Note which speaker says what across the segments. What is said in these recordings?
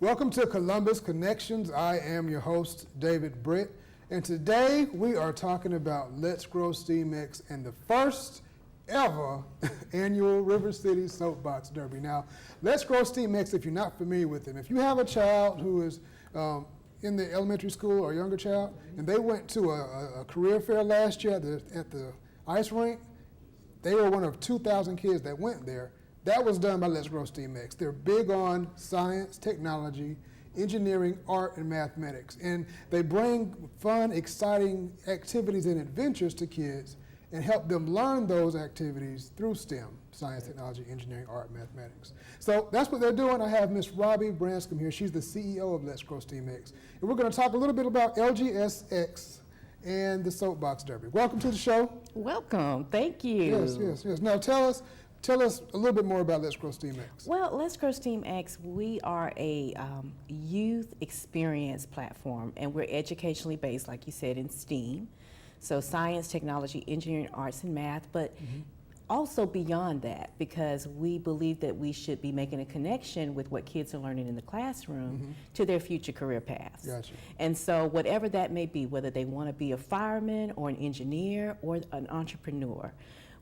Speaker 1: Welcome to Columbus Connections. I am your host, David Britt, and today we are talking about Let's Grow STEAMx and the first ever annual River City Soapbox Derby. Now, Let's Grow STEAMx, if you're not familiar with them, if you have a child who is in the elementary school or younger child, and they went to a career fair last year at the ice rink, they were one of 2,000 kids that went there. That was done by Let's Grow STEAMx. They're big on science, technology, engineering, art, and mathematics. And they bring fun, exciting activities and adventures to kids and help them learn those activities through STEM, science, technology, engineering, art, mathematics. So that's what they're doing. I have Miss Robbie Branscombe here. She's the CEO of Let's Grow STEAMx. And we're going to talk a little bit about LGSX and the Soapbox Derby. Welcome to the show.
Speaker 2: Welcome. Thank you.
Speaker 1: Yes. Now tell us a little bit more about Let's Grow STEAMx.
Speaker 2: Well, Let's Grow STEAMx, we are a youth experience platform, and we're educationally based, like you said, in STEAM. So science, technology, engineering, arts, and math, but also beyond that, because we believe that we should be making a connection with what kids are learning in the classroom to their future career paths.
Speaker 1: Gotcha.
Speaker 2: And so whatever that may be, whether they want to be a fireman or an engineer or an entrepreneur,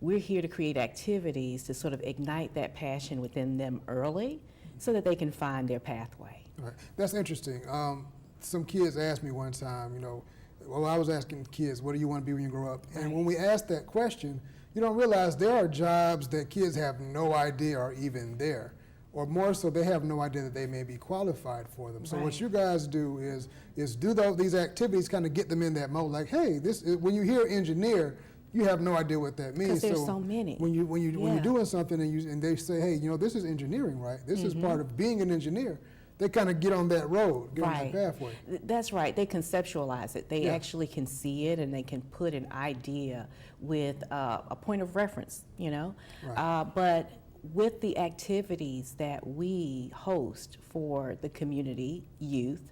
Speaker 2: we're here to create activities to sort of ignite that passion within them early so that they can find their pathway.
Speaker 1: Right. That's interesting. Some kids asked me one time, I was asking kids, what do you want to be when you grow up? And when we asked that question, you don't realize there are jobs that kids have no idea are even there. Or more so, they have no idea that they may be qualified for them. So what you guys do is do these activities, kind of get them in that mode, like, hey, when you hear engineer, you have no idea what that means.
Speaker 2: Because there's so many.
Speaker 1: When you're doing something and they say, hey, this is engineering, right? This is part of being an engineer. They kind of get on that road, get on that pathway.
Speaker 2: That's right. They conceptualize it. They actually can see it, and they can put an idea with a point of reference, Right.
Speaker 1: But
Speaker 2: with the activities that we host for the community, youth,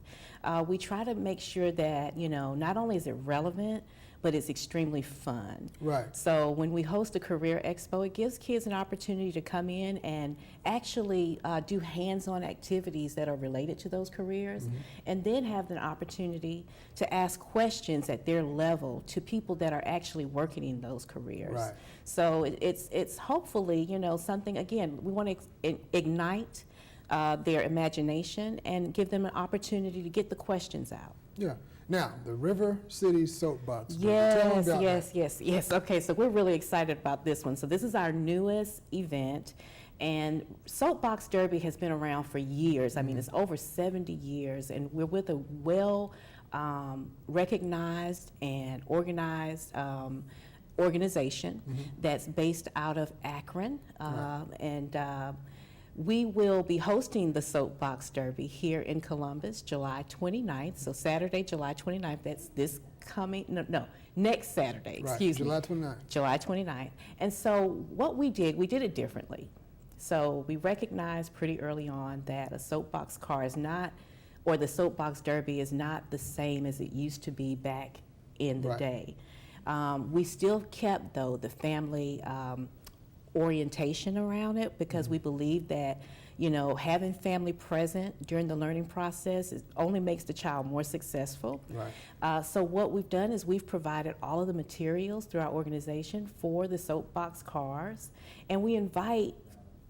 Speaker 2: we try to make sure that, not only is it relevant, but it's extremely fun.
Speaker 1: Right.
Speaker 2: So when we host a career expo, it gives kids an opportunity to come in and actually do hands-on activities that are related to those careers, and then have an opportunity to ask questions at their level to people that are actually working in those careers.
Speaker 1: Right.
Speaker 2: So it's hopefully, something, again, we want to ignite their imagination and give them an opportunity to get the questions out.
Speaker 1: Yeah. Now, the River City Soapbox Derby.
Speaker 2: Yes. Okay, so we're really excited about this one. So this is our newest event, and Soapbox Derby has been around for years. I mean, it's over 70 years, and we're with a recognized and organized organization that's based out of Akron, we will be hosting the Soapbox Derby here in Columbus, July 29th. So Saturday, July 29th, that's next Saturday, excuse me.
Speaker 1: July 29th.
Speaker 2: July 29th. And so what we did it differently. So we recognized pretty early on that a soapbox car is not, or the Soapbox Derby is not the same as it used to be back in the day. We still kept, though, the family orientation around it, because we believe that having family present during the learning process only makes the child more successful.
Speaker 1: Right.
Speaker 2: So what we've done is we've provided all of the materials through our organization for the soapbox cars, and we invite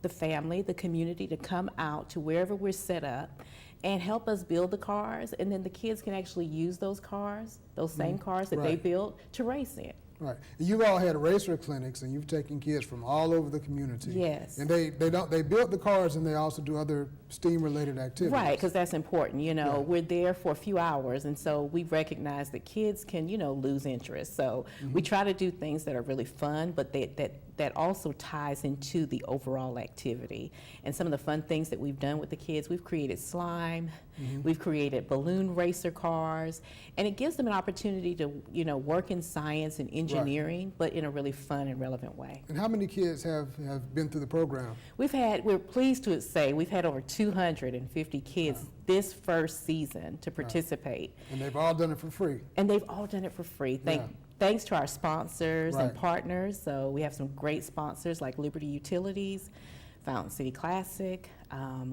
Speaker 2: the family, the community, to come out to wherever we're set up and help us build the cars, and then the kids can actually use those cars, those same cars that they built, to race in.
Speaker 1: Right. And you've all had racer clinics, and you've taken kids from all over the community.
Speaker 2: Yes.
Speaker 1: And they build the cars, and they also do other STEAM-related activities.
Speaker 2: Right, because that's important. We're there for a few hours, and so we recognize that kids can, lose interest. So we try to do things that are really fun, but that also ties into the overall activity. And some of the fun things that we've done with the kids, we've created slime, we've created balloon racer cars, and it gives them an opportunity to, work in science and engineering, but in a really fun and relevant way.
Speaker 1: And how many kids have been through the program?
Speaker 2: We're pleased to say we've had over 250 kids this first season to participate.
Speaker 1: And they've all done it for free.
Speaker 2: Thanks to our sponsors and partners. So we have some great sponsors like Liberty Utilities, Fountain City Classic,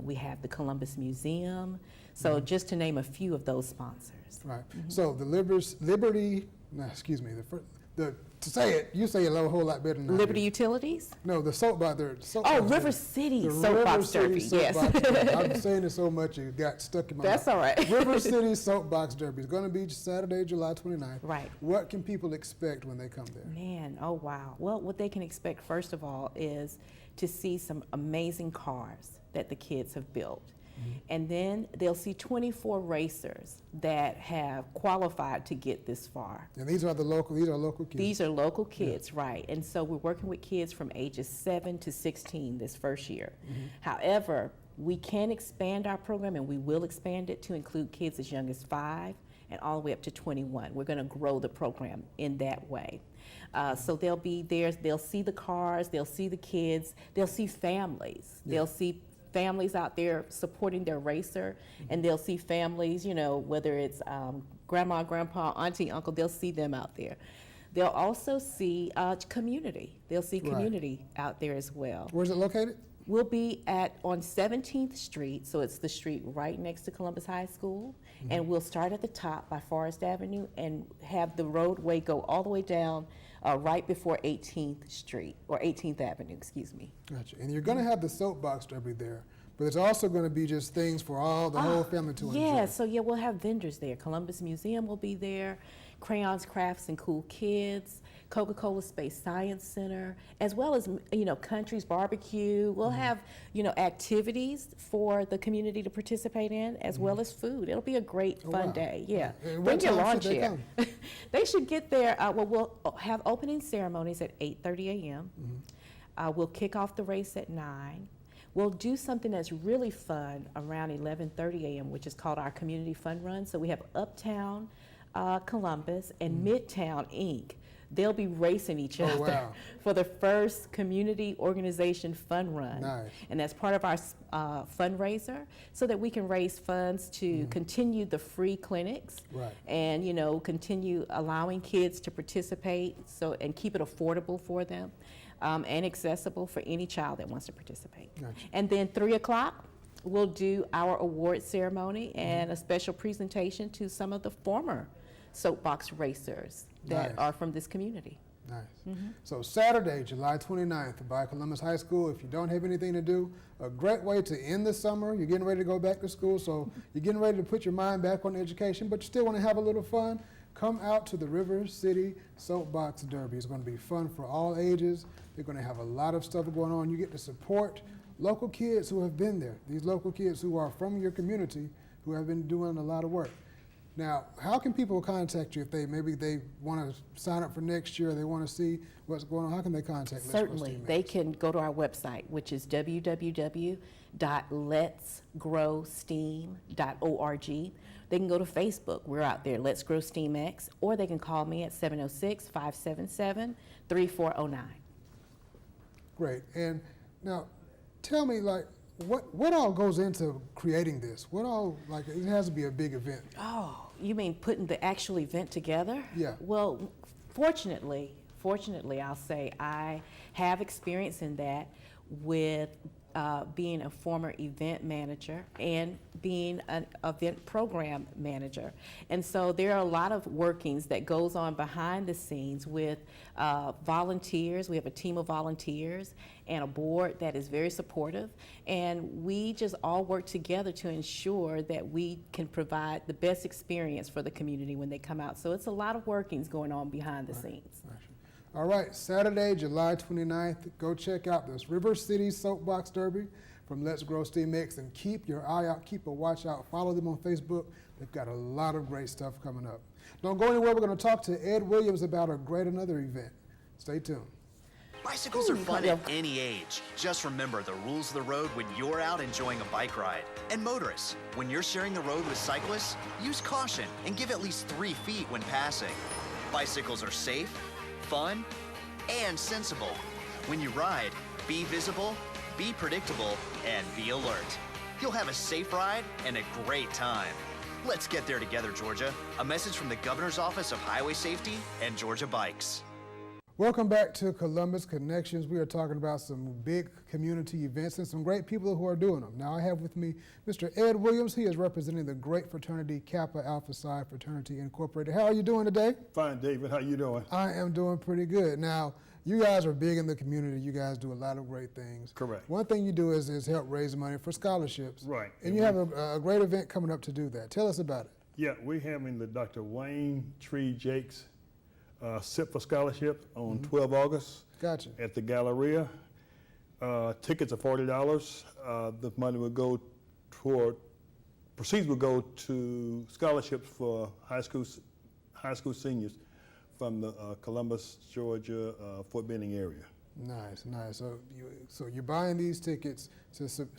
Speaker 2: We have the Columbus Museum. So just to name a few of those sponsors.
Speaker 1: Right. So the to say it, you say it a whole lot better than I do.
Speaker 2: Liberty Utilities?
Speaker 1: No, the soapbox.
Speaker 2: River City Soapbox Derby. Yes.
Speaker 1: I've been saying it so much it got stuck in my
Speaker 2: That's
Speaker 1: mouth.
Speaker 2: all right.
Speaker 1: River City Soapbox Derby is going to be Saturday, July 29th.
Speaker 2: Right.
Speaker 1: What can people expect when they come there?
Speaker 2: Man, oh wow. Well, what they can expect first of all is to see some amazing cars that the kids have built. And then they'll see 24 racers that have qualified to get this far.
Speaker 1: And these are local kids?
Speaker 2: These are local kids, right. And so we're working with kids from ages 7 to 16 this first year. However, we can expand our program, and we will expand it to include kids as young as 5 and all the way up to 21. We're going to grow the program in that way. So they'll be there, they'll see the cars, they'll see the kids, they'll see families, they'll see families out there supporting their racer, and they'll see families, you know, whether it's grandma, grandpa, auntie, uncle, they'll see them out there. They'll also see community. They'll see community out there as well.
Speaker 1: Where's it located?
Speaker 2: We'll be on 17th Street, so it's the street right next to Columbus High School, and we'll start at the top by Forest Avenue and have the roadway go all the way down right before 18th Street, or 18th Avenue, excuse me.
Speaker 1: Gotcha. And you're going to have the soapbox derby there, but it's also going to be just things for the whole family to enjoy.
Speaker 2: Yeah, so we'll have vendors there. Columbus Museum will be there, Crayons, Crafts, and Cool Kids, Coca-Cola Space Science Center, as well as, you know, Country's Barbecue. We'll have, you know, activities for the community to participate in, as well as food. It'll be a great, fun day. Yeah.
Speaker 1: And
Speaker 2: Bring
Speaker 1: what
Speaker 2: your
Speaker 1: time
Speaker 2: lawn
Speaker 1: should they
Speaker 2: chair.
Speaker 1: come?
Speaker 2: They should get there. We'll have opening ceremonies at 8:30 a.m. We'll kick off the race at 9. We'll do something that's really fun around 11:30 a.m., which is called our Community Fun Run. So we have Uptown Columbus and Midtown Inc. They'll be racing each other for the first community organization fun run.
Speaker 1: Nice.
Speaker 2: And that's part of our fundraiser, so that we can raise funds to continue the free clinics and, you know, continue allowing kids to participate and keep it affordable for them and accessible for any child that wants to participate.
Speaker 1: Gotcha.
Speaker 2: And then 3 o'clock, we'll do our award ceremony and a special presentation to some of the former soapbox racers that are from this community.
Speaker 1: Nice. So Saturday, July 29th, by Columbus High School. If you don't have anything to do, a great way to end the summer. You're getting ready to go back to school, so you're getting ready to put your mind back on education, but you still want to have a little fun. Come out to the River City Soapbox Derby. It's going to be fun for all ages. They're going to have a lot of stuff going on. You get to support local kids who have been there, these local kids who are from your community who have been doing a lot of work. Now, how can people contact you if they want to sign up for next year, they want to see what's going on? How can they contact Let's Grow
Speaker 2: Certainly,
Speaker 1: Steam
Speaker 2: they
Speaker 1: X?
Speaker 2: can go to our website, which is www.letsgrowsteam.org. They can go to Facebook. We're out there, Let's Grow Steam X, or they can call me at 706-577-3409.
Speaker 1: Great. And now, tell me, like, what all goes into creating this? What all, like, it has to be a big event.
Speaker 2: Oh, you mean putting the actual event together?
Speaker 1: Yeah.
Speaker 2: Well, fortunately, I'll say I have experience in that with being a former event manager and being an event program manager. And so there are a lot of workings that goes on behind the scenes with volunteers. We have a team of volunteers and a board that is very supportive. And we just all work together to ensure that we can provide the best experience for the community when they come out. So it's a lot of workings going on behind the scenes.
Speaker 1: All right, Saturday, July 29th, go check out this River City Soapbox Derby from Let's Grow Steam X, and keep your eye out, keep a watch out, follow them on Facebook. They've got a lot of great stuff coming up. Don't go anywhere, we're gonna talk to Ed Williams about another event. Stay tuned.
Speaker 3: Bicycles are fun at any age. Just remember the rules of the road when you're out enjoying a bike ride. And motorists, when you're sharing the road with cyclists, use caution and give at least 3 feet when passing. Bicycles are safe, fun, and sensible. When you ride, be visible, be predictable, and be alert. You'll have a safe ride and a great time. Let's get there together, Georgia. A message from the Governor's Office of Highway Safety and Georgia Bikes.
Speaker 1: Welcome back to Columbus Connections. We are talking about some big community events and some great people who are doing them. Now I have with me Mr. Ed Williams. He is representing the great fraternity Kappa Alpha Psi Fraternity Incorporated. How are you doing today?
Speaker 4: Fine, David. How you doing?
Speaker 1: I am doing pretty good. Now, you guys are big in the community. You guys do a lot of great things.
Speaker 4: Correct.
Speaker 1: One thing you do is help raise money for scholarships.
Speaker 4: Right.
Speaker 1: And you have a great event coming up to do that. Tell us about it.
Speaker 4: Yeah, we're having the Dr. Wayne Tree Jakes Sip for Scholarship on 12 August
Speaker 1: Gotcha.
Speaker 4: at the Galleria. Tickets are $40. The money will go toward, proceeds will go to scholarships for high school seniors from the Columbus, Georgia, Fort Benning area.
Speaker 1: Nice, nice. So you're buying these tickets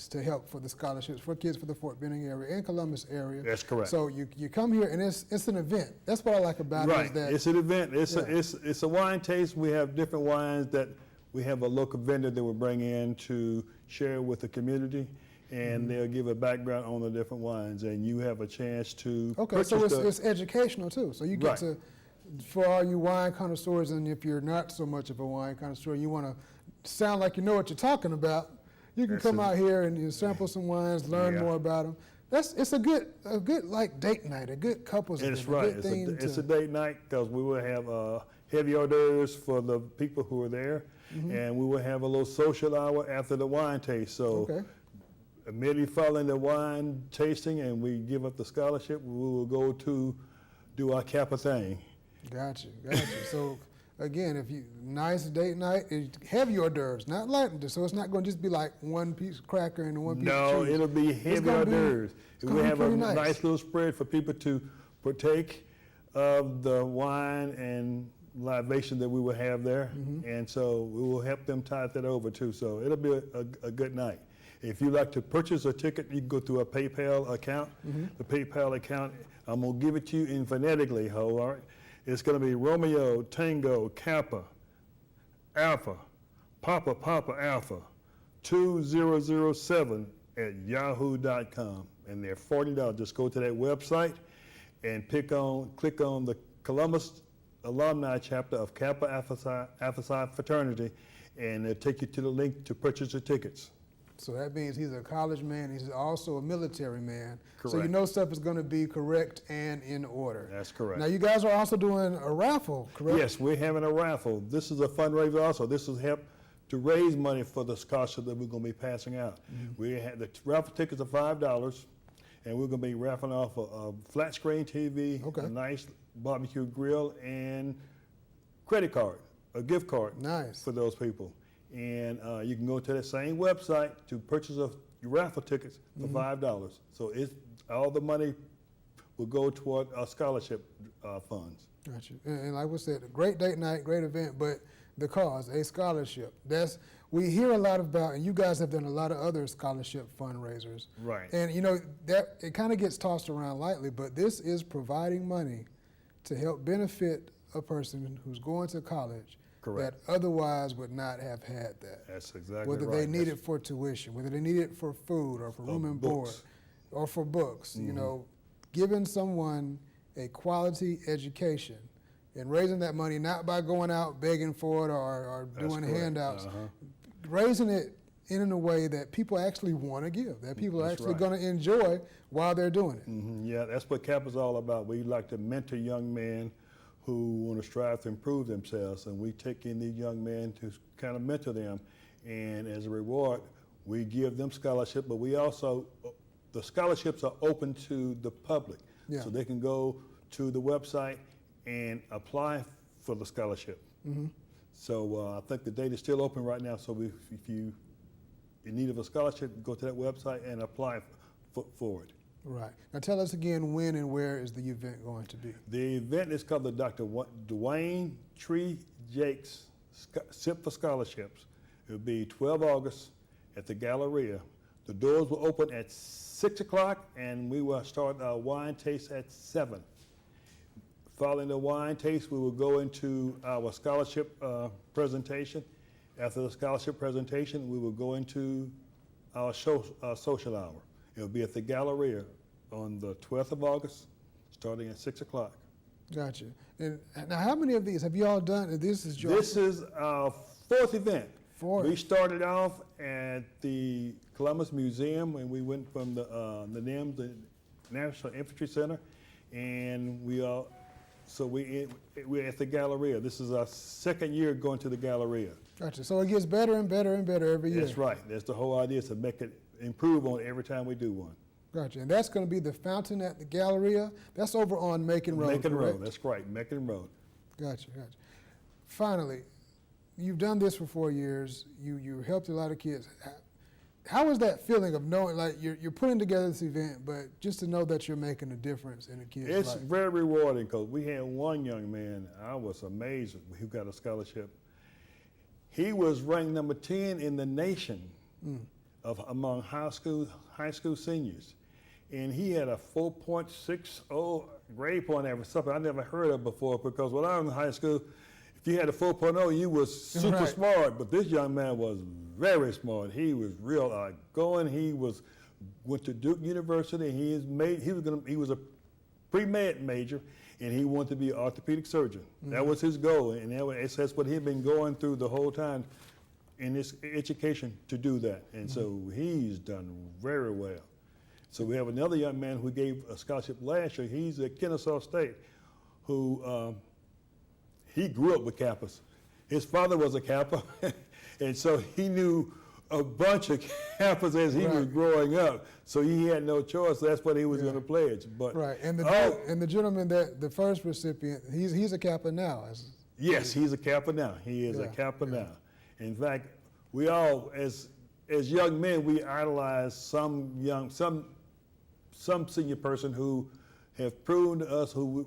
Speaker 1: to help for the scholarships for kids for the Fort Benning area and Columbus area.
Speaker 4: That's correct.
Speaker 1: So you come here and it's an event. That's what I like about it.
Speaker 4: Right.
Speaker 1: Is that
Speaker 4: It's an event. It's a wine taste. We have different wines that we have a local vendor that will bring in to share with the community, and they'll give a background on the different wines, and you have a chance to
Speaker 1: okay. So
Speaker 4: purchase
Speaker 1: it's educational too. So you get
Speaker 4: Right.
Speaker 1: to, for all you wine connoisseurs, and if you're not so much of a wine connoisseur, you want to sound like you know what you're talking about. You can
Speaker 4: That's
Speaker 1: come
Speaker 4: it.
Speaker 1: out here and you sample some wines, learn
Speaker 4: Yeah.
Speaker 1: more about them. It's a good like date night, a good couples event.
Speaker 4: It's right.
Speaker 1: A good thing
Speaker 4: It's
Speaker 1: to-
Speaker 4: a date night because we will have heavy hors d'oeuvres for the people who are there, and we will have a little social hour after the wine taste. So
Speaker 1: Okay.
Speaker 4: immediately following the wine tasting and we give up the scholarship, we will go to do our Kappa thing.
Speaker 1: Gotcha. So again, if you nice date night, heavy hors d'oeuvres, not light. So it's not going to just be like one piece of cracker and one piece
Speaker 4: No,
Speaker 1: of cheese.
Speaker 4: it'll be heavy
Speaker 1: gonna
Speaker 4: hors
Speaker 1: be-
Speaker 4: d'oeuvres.
Speaker 1: it's gonna
Speaker 4: We
Speaker 1: be
Speaker 4: have a
Speaker 1: pretty
Speaker 4: nice.
Speaker 1: nice.
Speaker 4: Little spread for people to partake of the wine and libation that we will have there, and so we will help them tide that over too. So it'll be a good night. If you'd like to purchase a ticket, you can go through a PayPal account. The PayPal account, I'm gonna give it to you in phonetically, all right? It's gonna be Romeo, Tango, Kappa, Alpha, Papa, Papa, Alpha, 2007 at yahoo.com. And they're $40. Just go to that website and click on the Columbus Alumni Chapter of Kappa Alpha Psi Fraternity, and it'll take you to the link to purchase the tickets.
Speaker 1: So that means he's a college man. He's also a military man. So you
Speaker 4: Correct.
Speaker 1: know stuff is going to be correct and in order.
Speaker 4: That's correct.
Speaker 1: Now you guys are also doing a raffle, correct?
Speaker 4: Yes, we're having a raffle. This is a fundraiser also. This is help to raise money for the scholarship that we're going to be passing out. We have the raffle tickets are $5, and we're going to be raffling off a flat screen TV,
Speaker 1: Okay.
Speaker 4: a nice barbecue grill, and credit card, a gift card.
Speaker 1: Nice.
Speaker 4: For those people. And you can go to that same website to purchase your raffle tickets for $5. So all the money will go toward our scholarship funds.
Speaker 1: Gotcha. And like we said, a great date night, great event, but the cause, a scholarship. We hear a lot about, and you guys have done a lot of other scholarship fundraisers.
Speaker 4: Right.
Speaker 1: And you know, that it kind of gets tossed around lightly, but this is providing money to help benefit a person who's going to college
Speaker 4: Correct.
Speaker 1: that otherwise would not have had that.
Speaker 4: That's exactly
Speaker 1: Whether
Speaker 4: right.
Speaker 1: they need it for tuition, whether they need it for food or for room and board
Speaker 4: books.
Speaker 1: or for books, you know, giving someone a quality education and raising that money not by going out begging for it or
Speaker 4: That's
Speaker 1: doing
Speaker 4: correct.
Speaker 1: handouts, raising it in a way that people actually want to give, that people are
Speaker 4: That's
Speaker 1: actually
Speaker 4: right.
Speaker 1: going to enjoy while they're doing it.
Speaker 4: Yeah, that's what Kappa's all about. We like to mentor young men who want to strive to improve themselves, and we take in these young men to kind of mentor them, and as a reward, we give them scholarship, but we also, the scholarships are open to the public.
Speaker 1: Yeah.
Speaker 4: So they can go to the website and apply for the scholarship. So I think the date is still open right now, so if you in need of a scholarship, go to that website and apply for it.
Speaker 1: Right. Now tell us again when and where is the event going to be?
Speaker 4: The event is called the Dr. Dwayne Tree Jakes Sip for Scholarships. It will be 12 August at the Galleria. The doors will open at 6 o'clock, and we will start our wine taste at 7. Following the wine taste, we will go into our scholarship presentation. After the scholarship presentation, we will go into our social hour. It will be at the Galleria on the 12th of August, starting at 6 o'clock.
Speaker 1: Gotcha. And now, how many of these have you all done? This is your
Speaker 4: This is our fourth event.
Speaker 1: Fourth.
Speaker 4: We started off at the Columbus Museum, and we went from the NIMS, the National Infantry Center, and we're at the Galleria. This is our second year going to the Galleria.
Speaker 1: Gotcha. So it gets better and better and better every year.
Speaker 4: That's right. That's the whole idea, is to make it improve on it every time we do one.
Speaker 1: Gotcha. And that's going to be the fountain at the Galleria. That's over on Macon Road.
Speaker 4: Macon
Speaker 1: correct?
Speaker 4: Road, that's right, Macon Road.
Speaker 1: Gotcha. Finally, you've done this for 4 years. You helped a lot of kids. How was that feeling of knowing, like, you're putting together this event, but just to know that you're making a difference in a kid's life?
Speaker 4: It's very rewarding, because we had one young man, I was amazed, who got a scholarship. He was ranked number 10 in the nation among high school seniors. And he had a 4.60 grade point average, something I never heard of before, because when I was in high school, if you had a 4.0, you was super
Speaker 1: Right.
Speaker 4: smart, but this young man was very smart. He was real outgoing. He went to Duke University. He was a pre-med major, and he wanted to be an orthopedic surgeon. That was his goal, and that's what he'd been going through the whole time in his education, to do that. And so he's done very well. So we have another young man who gave a scholarship last year. He's at Kennesaw State, who he grew up with Kappas. His father was a Kappa, and so he knew a bunch of Kappas as he was growing up. So he had no choice. That's what he was going to pledge. But
Speaker 1: Right. And the gentleman the first recipient, he's a Kappa now.
Speaker 4: yes, he's a Kappa now. He is a Kappa now. In fact, we all, as young men, we idolize some senior person who have proven to us, who've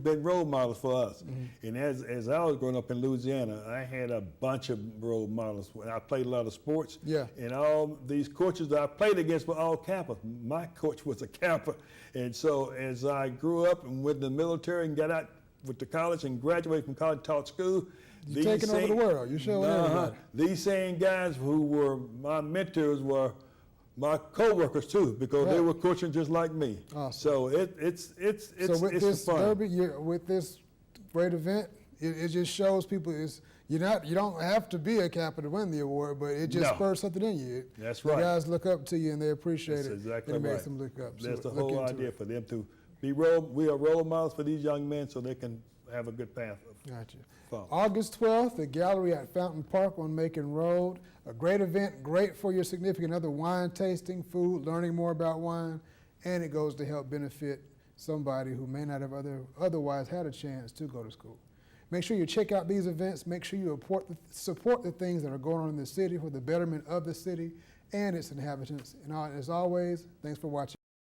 Speaker 4: been role models for us. And as I was growing up in Louisiana, I had a bunch of role models. I played a lot of sports.
Speaker 1: Yeah.
Speaker 4: And all these coaches that I played against were all Kappa. My coach was a Kappa. And so as I grew up and went to the military and got out with the college and graduated from college, taught school,
Speaker 1: You're taking over the world. You're showing everybody.
Speaker 4: these same guys who were my mentors were my co-workers too, because they were coaching just like me.
Speaker 1: Awesome.
Speaker 4: So it's
Speaker 1: So with this
Speaker 4: fun.
Speaker 1: derby, with this great event, it just shows people you don't have to be a Kappa to win the award, but it just spurs something in you.
Speaker 4: That's
Speaker 1: The
Speaker 4: right.
Speaker 1: guys look up to you and they appreciate
Speaker 4: That's
Speaker 1: it.
Speaker 4: exactly
Speaker 1: and it
Speaker 4: right.
Speaker 1: makes them look up.
Speaker 4: That's
Speaker 1: So
Speaker 4: the
Speaker 1: look
Speaker 4: whole
Speaker 1: into
Speaker 4: idea,
Speaker 1: it.
Speaker 4: for them to be we are role models for these young men, so they can have a good path.
Speaker 1: Gotcha.
Speaker 4: Follow.
Speaker 1: August 12th, the Gallery at Fountain Park on Macon Road. A great event, great for your significant other, wine tasting, food, learning more about wine, and it goes to help benefit somebody who may not have otherwise had a chance to go to school. Make sure you check out these events. Make sure you support the things that are going on in the city for the betterment of the city and its inhabitants. And as always, thanks for watching.